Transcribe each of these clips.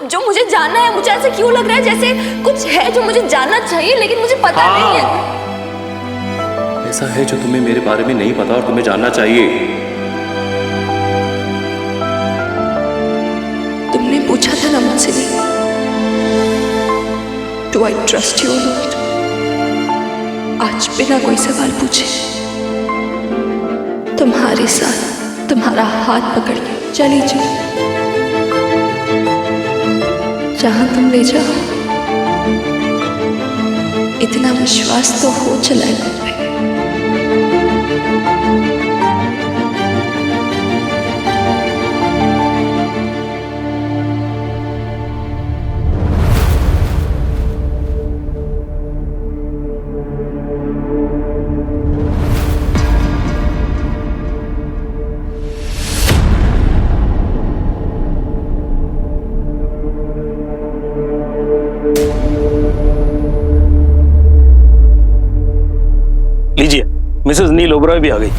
जो मुझे जानना है। मुझे ऐसे क्यों लग रहा है जैसे कुछ है जो मुझे जानना चाहिए लेकिन मुझे पता नहीं है। ऐसा है जो तुम्हें मेरे बारे में नहीं पता और तुम्हें जानना चाहिए। तुमने पूछा था ना मुझसे, डू आई ट्रस्ट यू? आज बिना कोई सवाल पूछे तुम्हारे साथ तुम्हारा हाथ पकड़ के चली जाओ, जहां तुम ले जाओ। इतना विश्वास तो हो चला है। लीजिए, मिसेस नील ओबरॉय भी आ गई।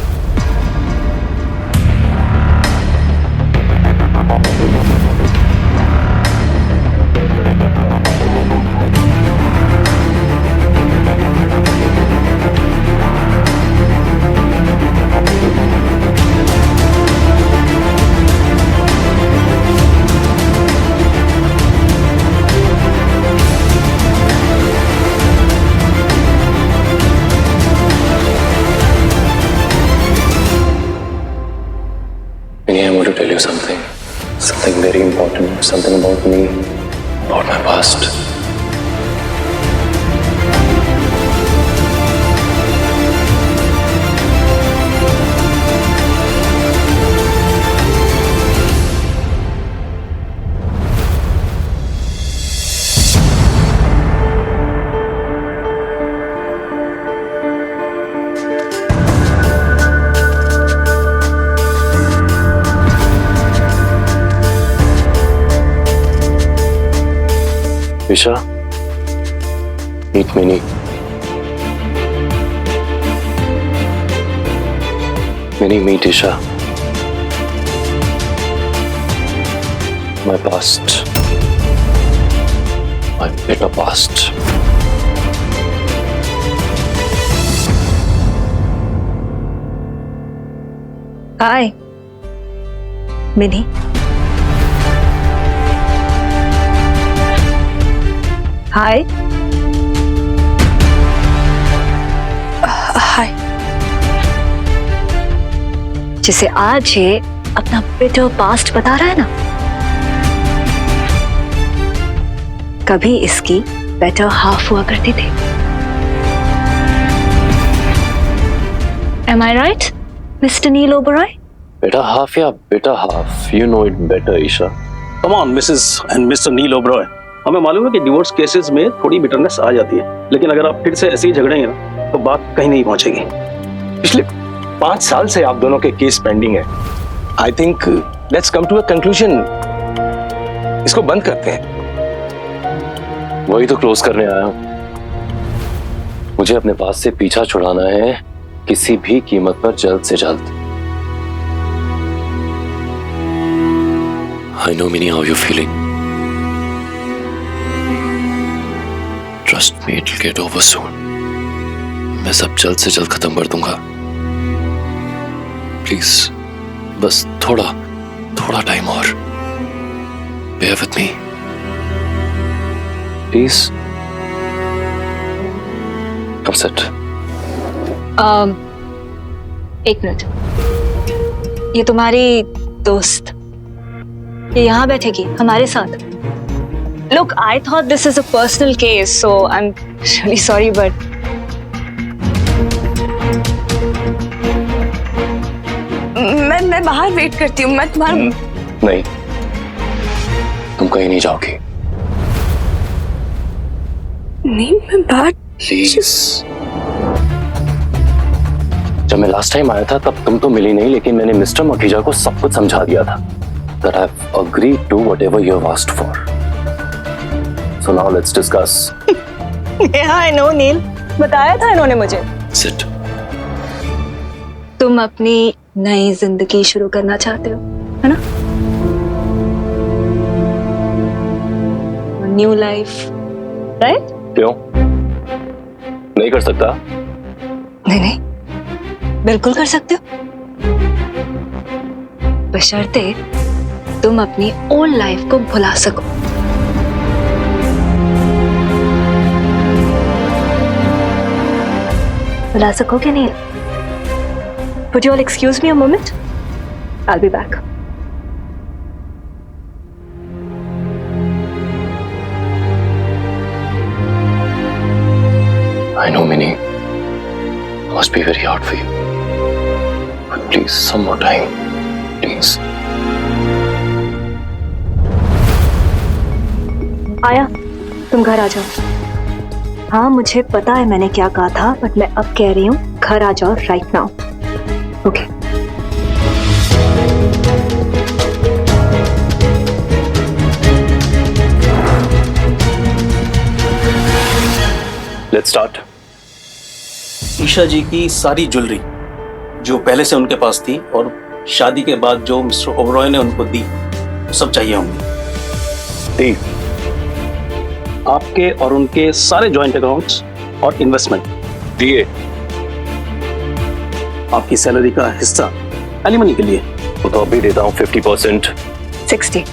I want to tell you something very important, something about me, about my past. Isha, meet Minnie. Minnie, meet Isha. My past. My bitter past. Hi, Minnie. हाय। हाय। जिसे आज ये अपना बिटर पास्ट बता रहा है ना, कभी इसकी बेटर हाफ हुआ करती थी। Am I right, Mr. Neil Oberoi? Better half या bitter half? You know it better, Isha. Come on Mrs and Mr Neel Oberoi, हमें मालूम है कि डिवोर्स केसेस में थोड़ी बिटरनेस आ जाती है, लेकिन अगर आप फिर से ऐसे ही झगड़ेंगे ना तो बात कहीं नहीं पहुंचेगी। पिछले 5 साल से आप दोनों के केस पेंडिंग है। I think let's come to a conclusion. इसको बंद करते हैं। वही तो क्लोज करने आया हूं। मुझे अपने पास से पीछा छुड़ाना है किसी भी कीमत पर, जल्द से जल्द। I know Minnie how you're feeling. Trust me, it'll get over soon. मैं सब जल्द से जल्द खत्म कर दूंगा। प्लीज बस थोड़ा टाइम और। Bear with me. Please. Come sit. एक मिनट, ये तुम्हारी दोस्त ये यहाँ बैठेगी हमारे साथ? Look, I thought this is a personal case, so I'm really sorry, but मैं बाहर वेट करती हूँ। मैं तुम्हारा नहीं, तुम कहीं नहीं जाओगी। नहीं, मैं बाहर। प्लीज। जब मैं लास्ट टाइम आया था तब तुम तो मिली नहीं, लेकिन मैंने मिस्टर मखीजा को सब कुछ समझा दिया था। That I've agreed to whatever you have asked for. So now let's discuss. yeah, I know, नील, बताया था इन्होंने मुझे। Sit. तुम अपनी नई जिंदगी शुरू करना चाहते हो, है ना? New life, right? क्यों नहीं कर सकता? नहीं नहीं, बिल्कुल कर सकते हो, बशर्ते तुम अपनी ओल्ड लाइफ को भुला सको। भुला सकोगे नहीं? Would you all excuse me a moment? I'll be back. I know, Minnie. Must be very hard for you. But please, some more time. Please. आया, तुम घर आ जाओ। हाँ, मुझे पता है मैंने क्या कहा था, बट मैं अब कह रही हूँ घर आ जाओ right now. Okay. Let's start. Isha ji की सारी ज्वेलरी जो पहले से उनके पास थी और शादी के बाद जो मिस्टर ओबरॉय ने उनको दी, सब चाहिए होंगे। दी। आपके और उनके सारे जॉइंट अकाउंट्स और इन्वेस्टमेंट दिए। आपकी सैलरी का हिस्सा एलिमनी के लिए। वो तो अभी देता हूँ 50%। 60।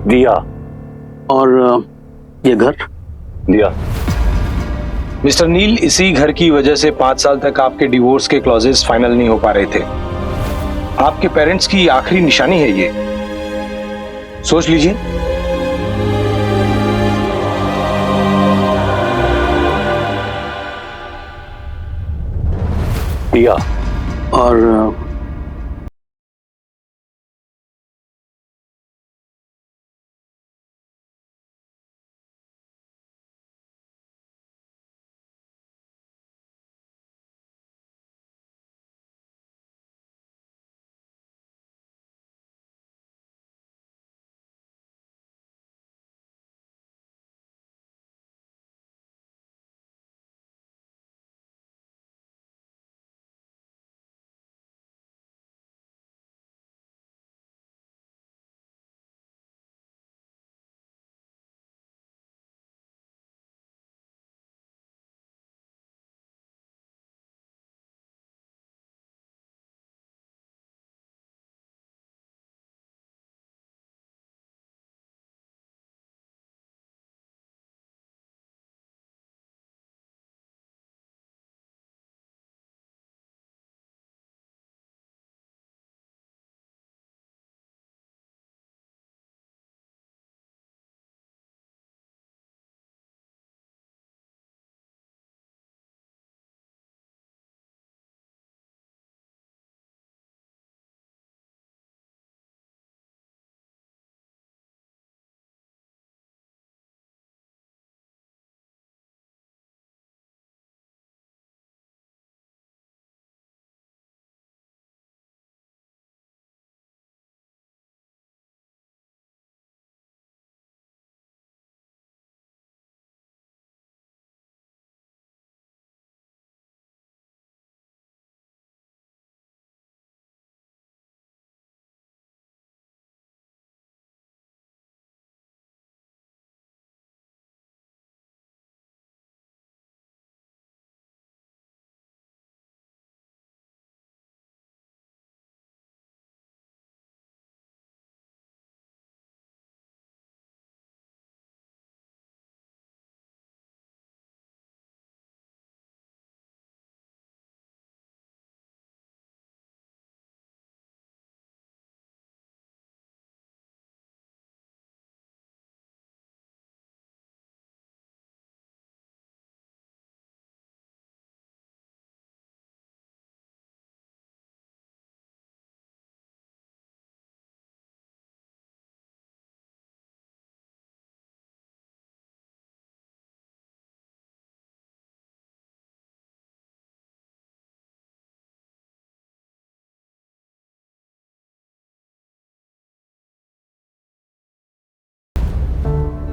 दिया। और ये घर दिया। मिस्टर नील, इसी घर की वजह से 5 साल तक आपके डिवोर्स के क्लॉजेस फाइनल नहीं हो पा रहे थे। आपके पेरेंट्स की आखिरी निशानी है ये, सोच लीजिए। दिया। और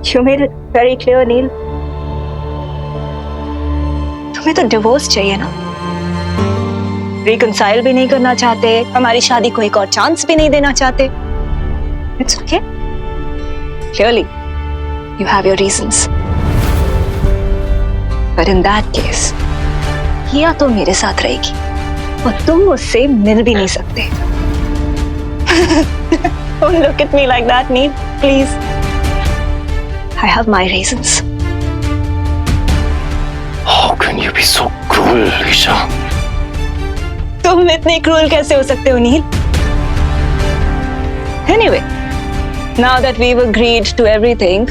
You made it very clear, नील। तुम्हें तो डिवोर्स चाहिए ना? रिकंसाइल भी नहीं करना चाहते, हमारी शादी को एक और चांस भी नहीं देना चाहते। It's okay. Clearly, you have your reasons. But in that case, किया तो मेरे साथ रहेगी और तुम उससे मिल भी नहीं सकते. Don't look at me like that, Neil. Please. I have my reasons. How can you be so cruel, Isha? तुम इतने क्रूल कैसे हो सकते हो, नील? Anyway, now that we've agreed to everything,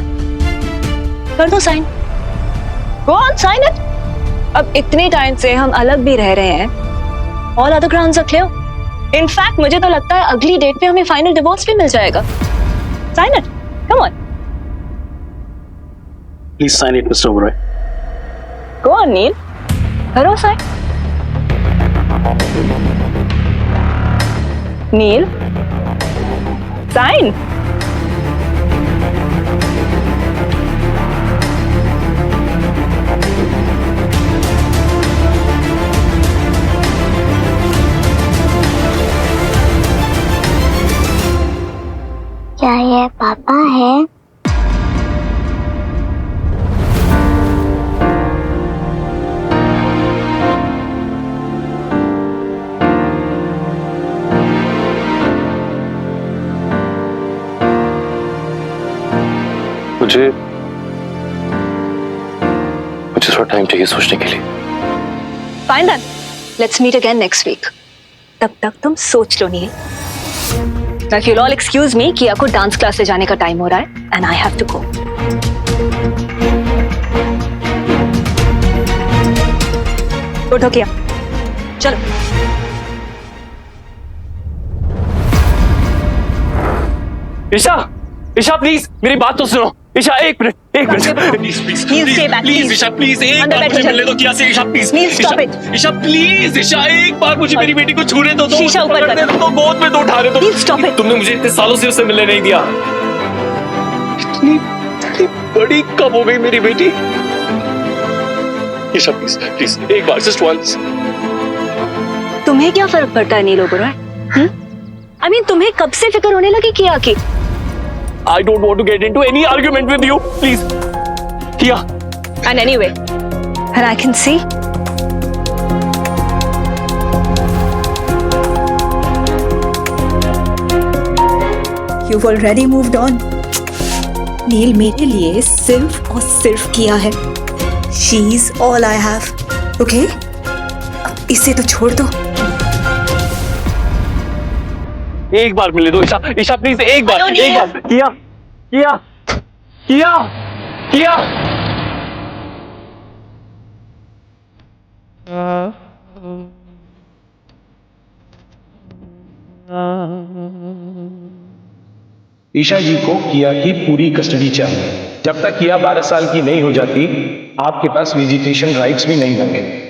कर दो sign. Go on, sign it. अब इतने टाइम से हम अलग भी रह रहे हैं. All other grounds are clear. In fact, मुझे तो लगता है अगली डेट पे हमें फाइनल डिवोर्स भी मिल जाएगा. Sign it. Come on. Please sign it, Mr. Oberoi. Go on, Neil. करो साइन. Neil. Sign. क्या ये पापा है? मुझे थोड़ा टाइम चाहिए सोचने के लिए. Fine then. Let's meet again next week. तब तक तुम सोच लो, नील. Now you'll all excuse me, किया को डांस क्लास से जाने का टाइम हो रहा है, and I have to go. उठो किया, चलो. ईशा, ईशा प्लीज मेरी बात तो सुनो. ईशा एक minute. Please, stay back, please. Isha please एक अंदर बार बैठो, मुझे चलो. मिलने दो. किया से Isha please. Neil, stop it. Isha please. Isha एक बार मुझे मेरी बेटी को छूने दो. शीशा ऊपर कर. तो गोद में तो उठा रहे. Neil, stop it. तुमने मुझे इतने सालों से उससे मिलने नहीं दिया. इतनी बड़ी कब हो गई मेरी बेटी? ईशा प्लीज प्लीज एक बार, जस्ट वंस. तुम्हें क्या फर्क पड़ता है नील ओबेरॉय? I mean, तुम्हें कब से फिक्र होने लगी किया की? I don't want to get into any argument with you, please. Kia. And anyway, and I can see. You've already moved on. नील मेरे लिए सिर्फ और सिर्फ किया है. She's all I have. Okay? अब इसे तो छोड़ दो. एक बार मिलने दो ईशा. ईशा प्लीज एक बार. एक बार. किया. किया. किया. किया. ईशा जी को किया की पूरी कस्टडी चाहिए. जब तक किया 12 साल की नहीं हो जाती, आपके पास विजिटेशन राइट्स भी नहीं होंगे.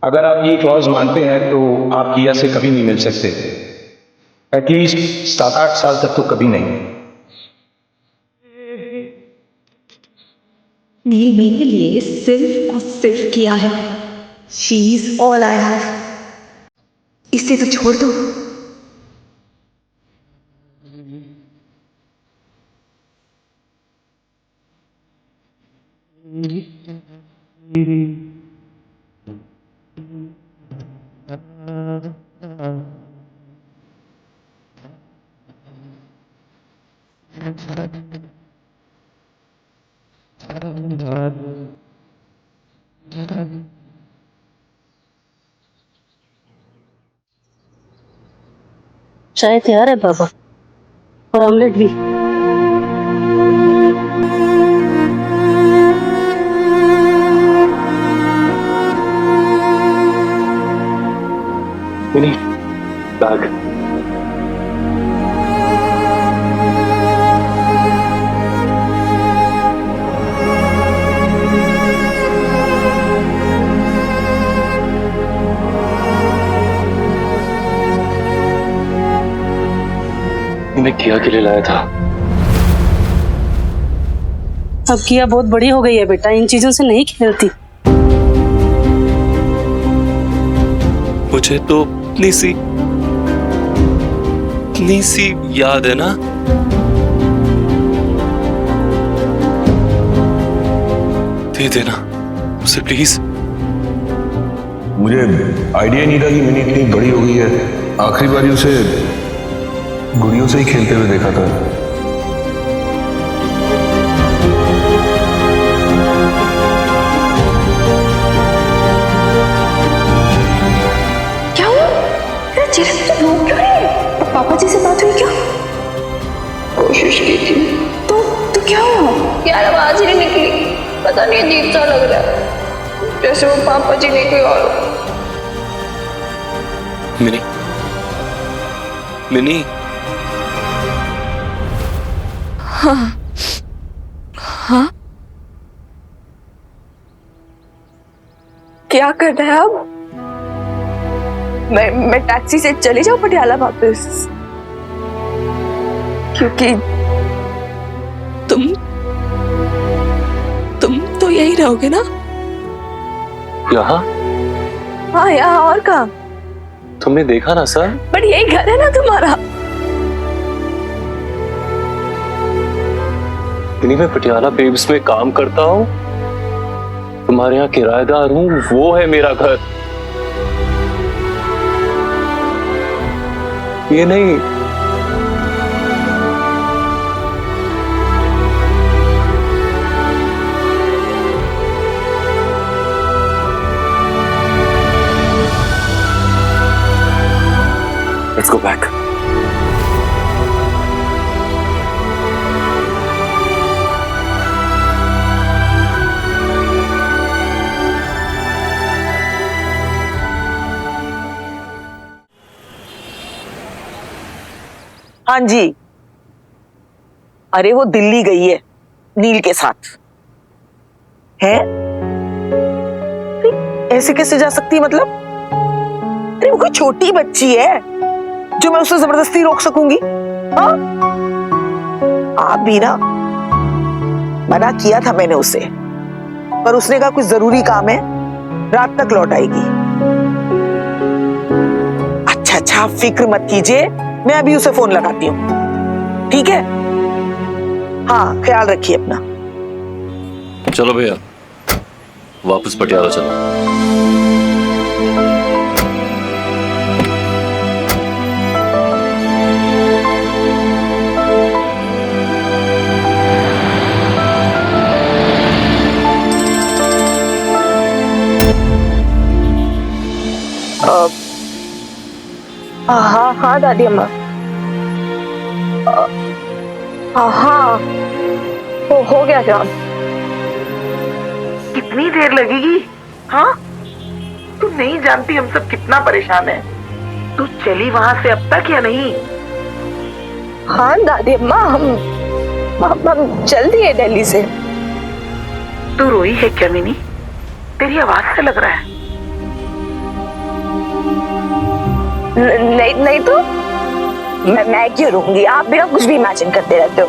अगर आप ये क्लॉज मानते हैं तो आप किया से कभी नहीं मिल सकते. एटलीस्ट 7-8 साल तक तो कभी नहीं. नील मेरे लिए सिर्फ और सिर्फ किया है. She's all I have. इसे तो छोड़ दो. चाय तैयार है बाबा, और ऑमलेट भी. बैग. मैं किया के लिए लाया था. अब किया बहुत बड़ी हो गई है बेटा, इन चीजों से नहीं खेलती. मुझे तो अपनी सी इतनी सी याद है ना? दे देना उसे प्लीज। मुझे आइडिया नहीं था कि मिनी इतनी बड़ी हो गई है। आखिरी बार उसे गुड़ियों से ही खेलते हुए देखा था। क्या हुआ? तेरा चेहरे पे तो रो क्यों है? पापा जी से बात हुई क्या? कोशिश की थी। तो क्या हुआ? यार आवाज ही नहीं निकली। पता नहीं अजीब सा लग रहा है, जैसे वो पापा जी नहीं कोई और हो। Mini, mini. हाँ हाँ, क्या कर रहा है अब? मैं टैक्सी से चली जाऊं पटियाला वापस, क्योंकि तुम तो यही रहोगे ना? यहाँ? हाँ यहाँ, और कहाँ? तुमने देखा ना सर, बट यही घर है ना तुम्हारा। मैं पटियाला बेब्स में काम करता हूँ, तुम्हारे यहाँ किराएदार हूँ, वो है मेरा घर, ये नहीं। Let's go back. हाँ जी, अरे वो दिल्ली गई है नील के साथ। है? ऐसे कैसे जा सकती है मतलब? अरे वो कोई छोटी बच्ची है जो मैं उसे जबरदस्ती रोक सकूंगी? हाँ? आप भी ना, मना किया था मैंने उसे, पर उसने कहा कुछ जरूरी काम है, रात तक लौट आएगी। अच्छा, फिक्र मत कीजिए, मैं अभी उसे फोन लगाती हूँ, ठीक है? हाँ, ख्याल रखिए अपना। चलो भैया, वापस पटियाला चलो। हाँ दादी अम्मा। हाँ, हो गया काम। कितनी देर लगेगी? हाँ, तू नहीं जानती हम सब कितना परेशान है। तू चली वहां से अब तक या नहीं? हाँ दादी अम्मा, हम चल दिए दिल्ली से। तू रोई है क्या मिनी? तेरी आवाज से लग रहा है। नहीं तो मैं क्यों रहूंगी? आप भी ना कुछ भी इमेजिन करते रहते हो।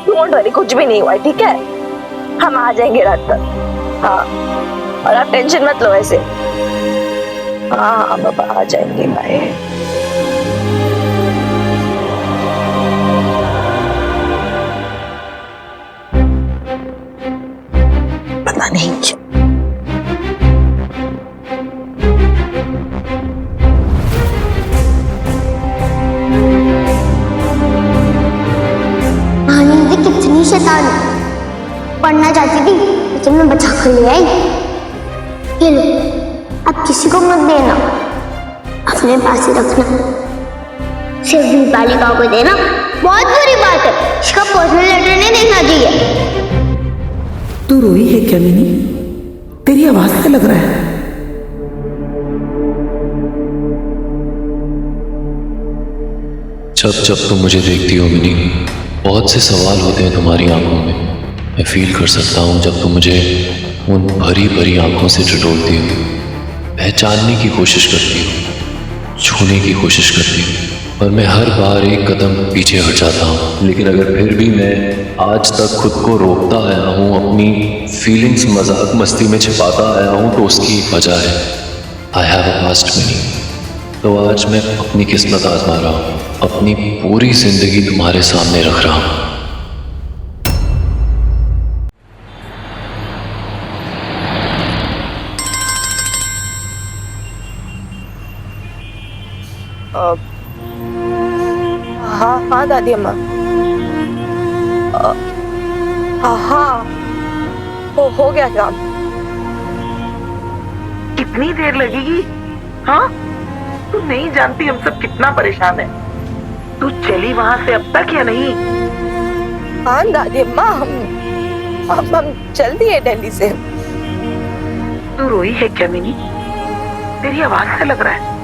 डोंट वरी, कुछ भी नहीं हुआ है, ठीक है? हम आ जाएंगे रात तक। हाँ, और आप टेंशन मत लो ऐसे। हाँ बाबा, आ जाएंगे। बाय। पता नहीं क्यों कितनी शैतान पढ़ना चाहती थी, लेकिन मैं बचा कर ले आई। ये लो, अब किसी को मत देना, अपने पास ही रखना। सिर्फ दीपालिका को देना। बहुत बुरी बात है, इसका पर्सनल लेटर नहीं देखना चाहिए। तू रोई है क्या मिनी? तेरी आवाज से लग रहा है। जब तुम मुझे देखती हो मिनी, बहुत से सवाल होते हैं तुम्हारी आंखों में। मैं फील कर सकता हूँ जब तुम मुझे उन भरी भरी आंखों से टटोलती हो, पहचानने की कोशिश करती हो, छूने की कोशिश करती हो, पर मैं हर बार एक कदम पीछे हट जाता हूँ। लेकिन अगर फिर भी मैं आज तक खुद को रोकता आया हूँ, अपनी फीलिंग्स मजाक मस्ती में छिपाता आया हूँ, तो उसकी एक वजह है। I have a past mini. तो आज मैं अपनी किस्मत आजमा रहा हूँ। अपनी पूरी जिंदगी तुम्हारे सामने रख रहा हूं। हाँ हाँ दादी अम्मा। हाँ हाँ, हो गया काम। कितनी देर लगेगी? हाँ, तू नहीं जानती हम सब कितना परेशान है। तू चली वहां से अब तक या नहीं? हाँ दादी अम्मा, हम चल दिए दिल्ली से। तू रोई है क्या मिनी? तेरी आवाज से लग रहा है।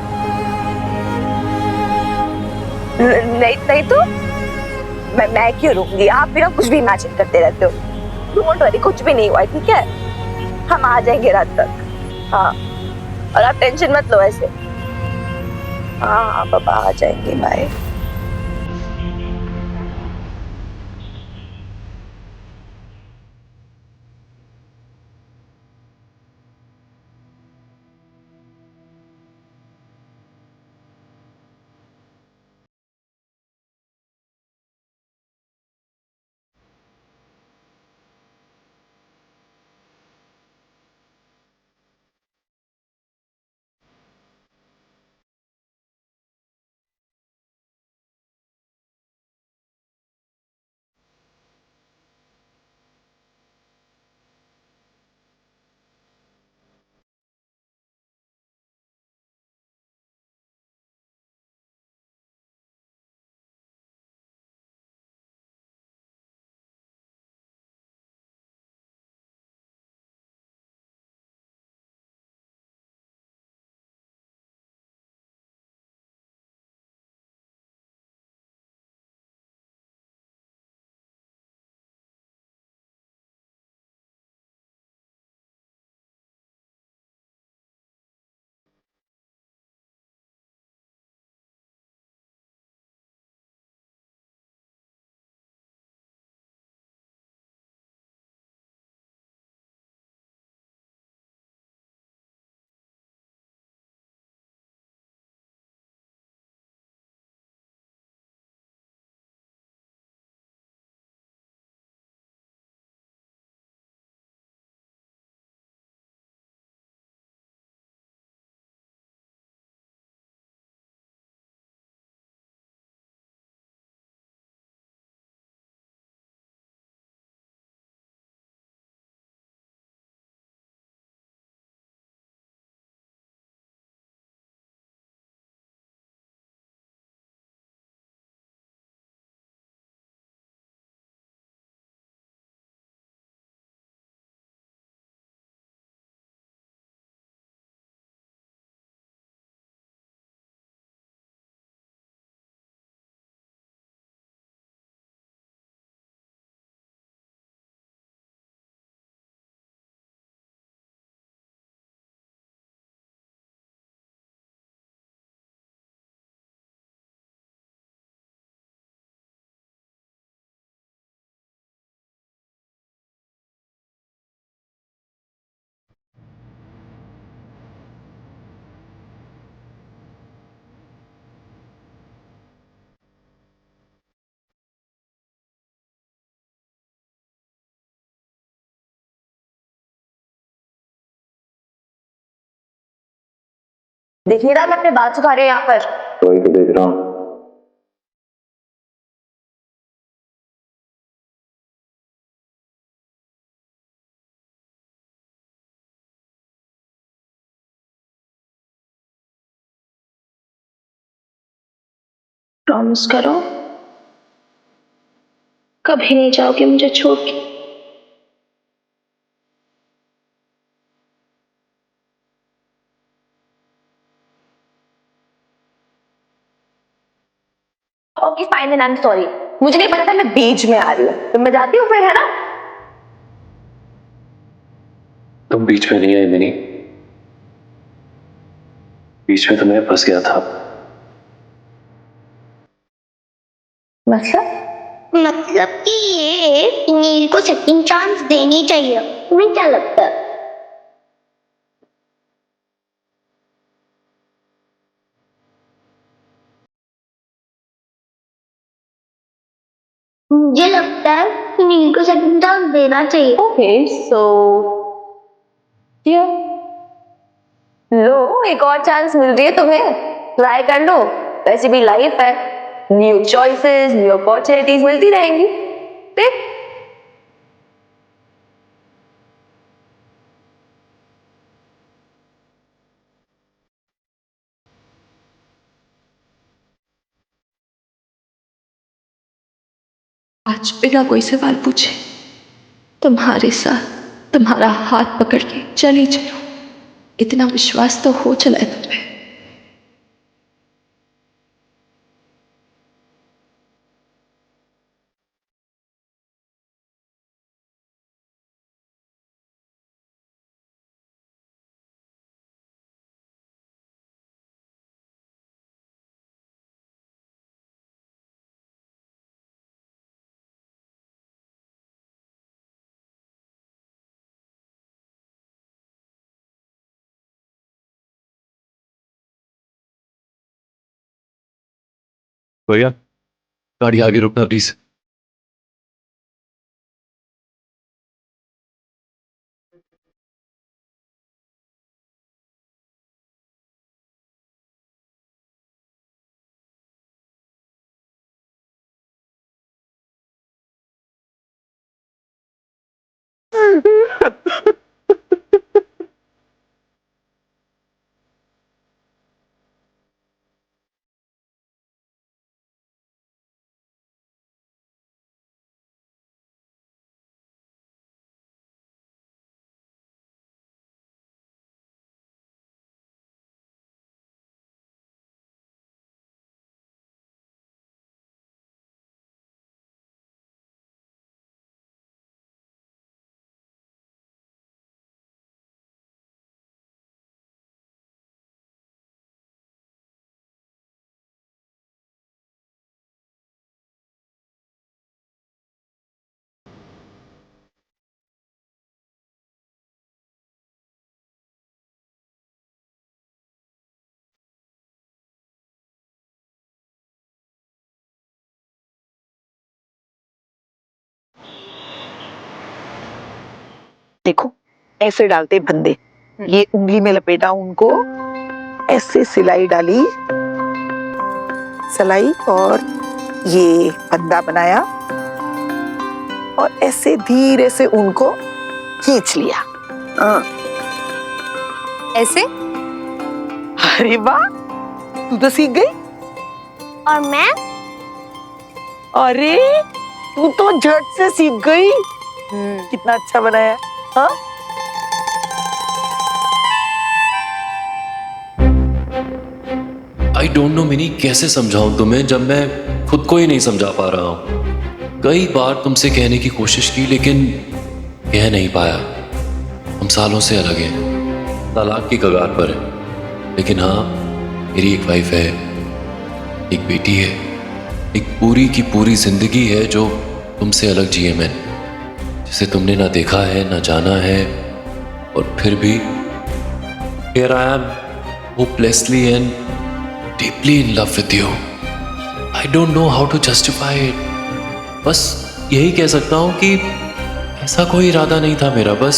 नहीं नहीं तो मैं क्यों रोऊंगी? आप भी ना कुछ भी इमेजिन करते रहते हो। डोंट वरी, कुछ भी नहीं हुआ है, ठीक है? हम आ जाएंगे रात तक। हाँ, और आप टेंशन मत लो ऐसे। हाँ पापा आ जाएंगे, बाय। देख नहीं रहा मैं अपने बाल सुखा रहे हैं यहाँ पर? वही तो देख रहा हूँ। प्रॉमिस करो कभी नहीं जाओगे मुझे छोड़ के। Okay fine and I am sorry. मुझे नहीं पता था मैं बीच में आ रही हूँ, तो मैं जाती हूँ फिर, है ना? तुम बीच में नहीं आई मिनी, बीच में तो मैं फंस गया था। मतलब कि ये नील को सेकंड चांस देनी चाहिए। तुम्हें क्या लगता है? मुझे लगता है कि नील को सेकंड चांस देना चाहिए। ओके सो लो, एक और चांस मिल रही है तुम्हें, ट्राई कर लो। वैसे भी लाइफ है, न्यू चॉइसेस, न्यू अपॉर्चुनिटीज मिलती रहेंगी। देख आज बिना कोई सवाल पूछे तुम्हारे साथ तुम्हारा हाथ पकड़ के चली चलो, इतना विश्वास तो हो चला है तुम पे। भैया गाड़ी आगे रुकना प्लीज। देखो ऐसे डालते फंदे, ये उंगली में लपेटा उनको, ऐसे सिलाई डाली, सिलाई और ये फंदा बनाया और ऐसे धीरे से उनको खींच लिया। ऐसे? अरे वाह, तू तो सीख गई। और मैं? अरे तू तो झट से सीख गई। कितना अच्छा बनाया। हाँ आई डोंट नो मिनी, कैसे समझाऊं तुम्हें जब मैं खुद को ही नहीं समझा पा रहा हूं। कई बार तुमसे कहने की कोशिश की लेकिन कह नहीं पाया। हम सालों से अलग हैं, तलाक की कगार पर है, लेकिन हाँ मेरी एक वाइफ है, एक बेटी है, एक पूरी की पूरी जिंदगी है जो तुमसे अलग जिए मैंने, जिसे तुमने ना देखा है ना जाना है, और फिर भी here I am hopelessly and deeply in love with you. I don't know how to justify it. बस यही कह सकता हूं कि ऐसा कोई इरादा नहीं था मेरा, बस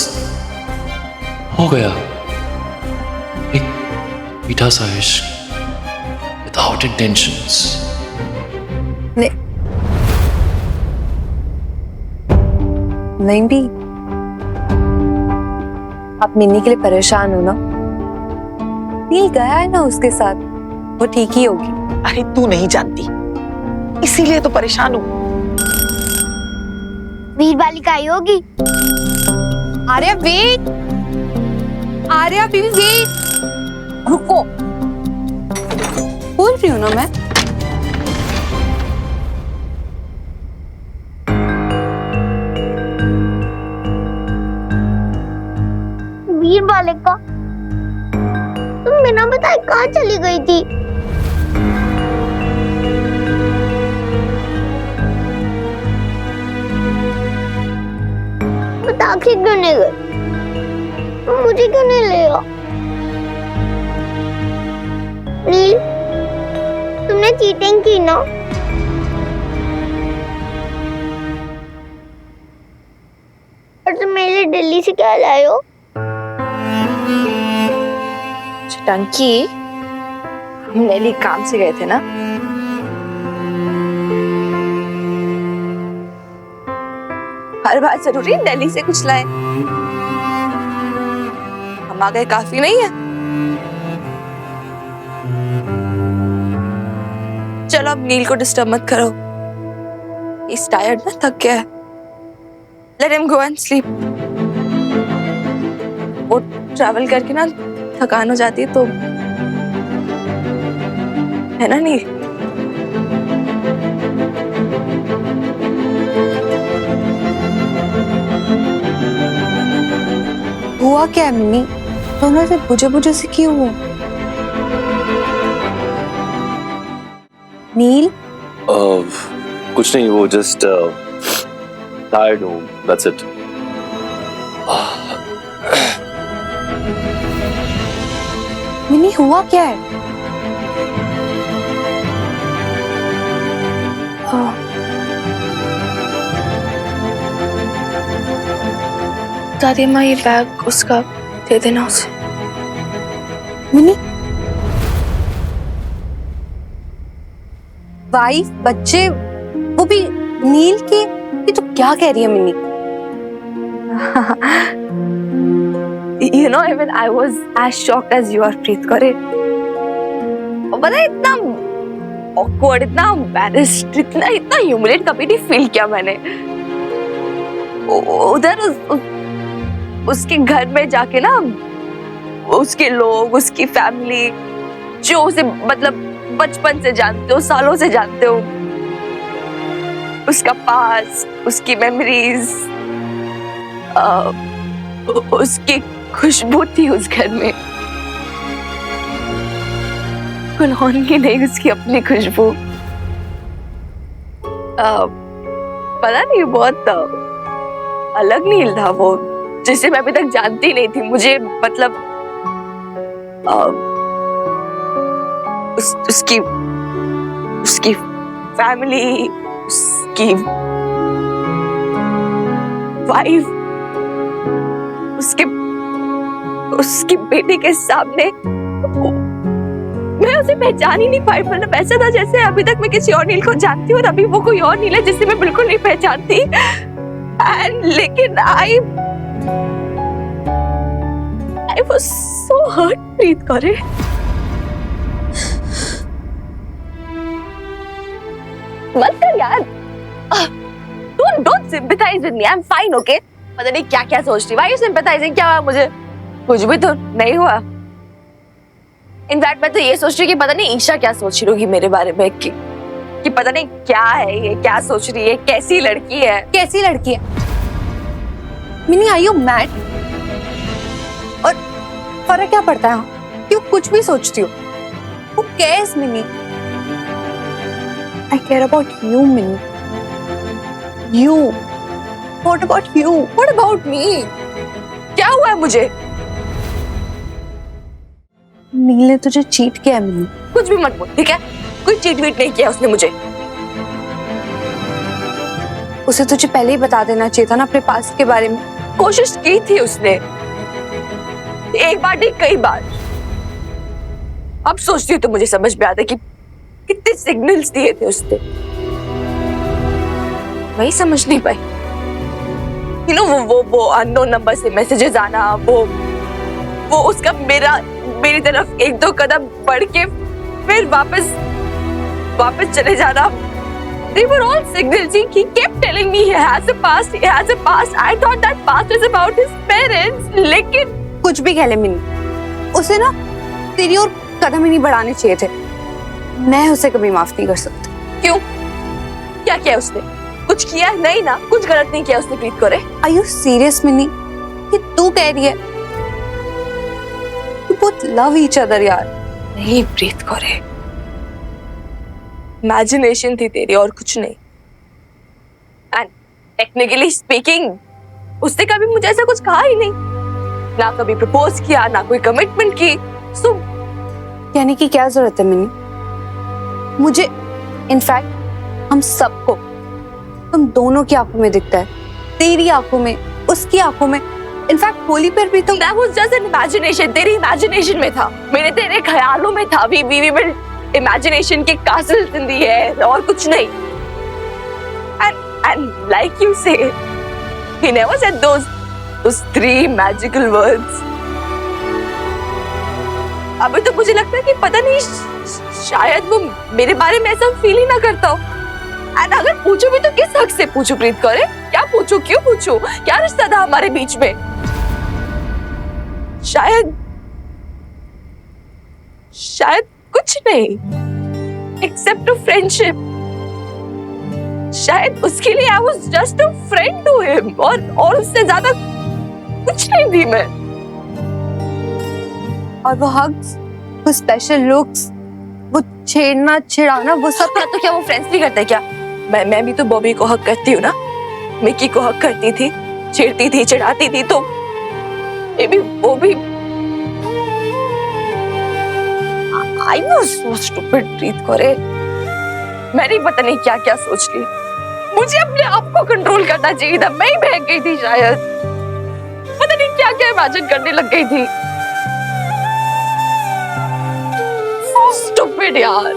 हो गया एक मीठा सा इश्क without intentions. नहीं भी आप मिन्नी के लिए परेशान हो ना? नील गया है ना उसके साथ, वो ठीक ही होगी। अरे तू नहीं जानती, इसीलिए तो परेशान हूँ। वीर बालिका आई होगी। आर्या वेट, आर्या वेट, रुको, बोल रही हूँ ना मैं। वीर बालिका तुम बिना बताए कहाँ चली गई थी? बता के क्यों नहीं गई? मुझे क्यों नहीं लिया? नील, तुमने चीटिंग की ना? और तुम मेरे लिए दिल्ली से क्या लाए हो? टंकी, हम दिल्ली काम से गए थे ना, हर बार जरूरी दिल्ली से कुछ लाए। हम आ गए काफी नहीं है? चलो अब नील को डिस्टर्ब मत करो, इस टायर्ड ना, थक गया है। Let him go and sleep. वो ट्रैवल करके ना थकान हो जाती है, तो है ना नील? हुआ क्या है मिनी? दोनों से बुझे बुझे से क्यों हुआ? नील? कुछ नहीं, वो जस्ट टायर्ड हूँ, दैट्स इट। मिनी हुआ क्या है? दादी माँ, ये बैग उसका दे देना उसे। मिनी, वाइफ, बच्चे, वो भी नील के? ये तो क्या कह रही है mini? You know, even I was as shocked as you are, प्रीत करे। पता है, इतना awkward, इतना embarrassed, इतना humiliate कभी नहीं फील किया मैंने। उधर उसके घर में जाके ना, उसके लोग, उसकी फैमिली, जो उसे मतलब बचपन से जानते हो, सालों से जानते हो, उसका पास्ट, उसकी मेमोरीज, उसकी खुशबू थी उस घर में। कौन की नहीं, उसकी अपनी खुशबू। पता नहीं, बहुत अलग नील था वो, जिसे मैं अभी तक जानती नहीं थी। मुझे मतलब उसकी फैमिली, उसकी वाइफ, उसकी बेटी के सामने मैं उसे पहचान ही नहीं पाई। मतलब ऐसा था जैसे अभी तक मैं किसी और नील को जानती हूँ और अभी वो कोई और नील है जिसे मैं बिल्कुल नहीं पहचानती। लेकिन I was so hurt, प्रीत करे। मत कर यार, don't sympathize with me, I'm fine, okay? पता नहीं क्या क्या सोच रही, why you sympathizing? क्या हुआ मुझे? कुछ भी तो नहीं हुआ। इनफैक्ट मैं तो ये सोच रही कि पता नहीं ईशा क्या सोच रही होगी मेरे बारे में, कि पता नहीं क्या है ये, क्या सोच रही है, कैसी लड़की है। कैसी लड़की है? Mini, are you mad? और फर्क क्या पड़ता है? क्यों कुछ भी सोचती हो? Who cares, mini? I care about you, mini. You. What about you? What about me? क्या हुआ है मुझे? नील ने तुझे चीट किया है मिनी। कुछ भी मत बोल, ठीक है? कोई चीट वीट नहीं किया उसने मुझे। उसे तुझे पहले ही बता देना चाहिए था ना अपने पास्ट के बारे में। कोशिश की थी उसने, एक बार नहीं कई बार। अब सोचती हूँ तो मुझे समझ में आता है कि कितने सिग्नल्स दिए थे उसने, वही समझ नहीं पाई। You know, वो अननोन नंबर से मैसेजेस आना, वो उसका मेरी तरफ एक दो कदम बढ़ के फिर वापस चले जाना। They were all signals. He kept telling me he has a past, he has a past. I thought that past is about his parents. लेकिन कुछ भी कह ले मिनी, उसे ना तेरी और कदम ही नहीं बढ़ाने चाहिए थे। मैं उसे कभी माफ नहीं कर सकती। क्यों? क्या किया उसने? कुछ किया नहीं ना, कुछ गलत नहीं किया उसने प्रीत को रे। Are you serious mini? ये तू कह रही है? You both love each other यार। नहीं प्रीत को रे, इमेजिनेशन थी तेरी और कुछ नहीं। एंड टेक्निकली स्पीकिंग, उसने कभी मुझे ऐसा कुछ कहा ही नहीं, ना कभी प्रपोज किया, ना कोई कमिटमेंट की। सो कहने की क्या जरूरत है मिनी? मुझे, इनफैक्ट हम सबको, तुम दोनों की आंखों में दिखता है, तेरी आंखों में, उसकी आंखों में, इनफैक्ट होली पर भी तो That was just an imagination. तेरी इमेजिनेशन में था, मेरे तेरे ख्यालों में था. We built imagination के castles in the air और कुछ नहीं. And like you say, he never said those three magical words. अभी तो मुझे लगता है कि पता नहीं शायद वो मेरे बारे में ऐसा फील ही ना करता हो. एंड अगर पूछो भी तो किस हक से पूछो प्रीत करे? क्या पूछो, क्यों पूछो? क्या रिश्ता था हमारे बीच में? शायद कुछ नहीं, एक्सेप्ट अ फ्रेंडशिप. शायद उसके लिए I was just a friend to him, और उससे ज्यादा कुछ नहीं थी मैं. और वो हग्स, वो स्पेशल लुक्स, वो छेड़ना छिड़ाना, वो सब तो क्या वो फ्रेंड्स नहीं करते क्या? मैं भी तो बॉबी को हक करती हूँ ना, मिकी को हक करती थी, छेड़ती थी, चिढ़ाती थी, तो ये भी वो भी. I was so stupid, प्रीत करे. मैंने पता नहीं क्या क्या सोच ली. मुझे अपने आप को कंट्रोल करना चाहिए था. मैं ही बहक गई थी शायद. पता नहीं क्या क्या इमेजिन करने लग गई थी. So stupid यार.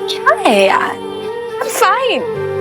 क्या है यार? I'm fine.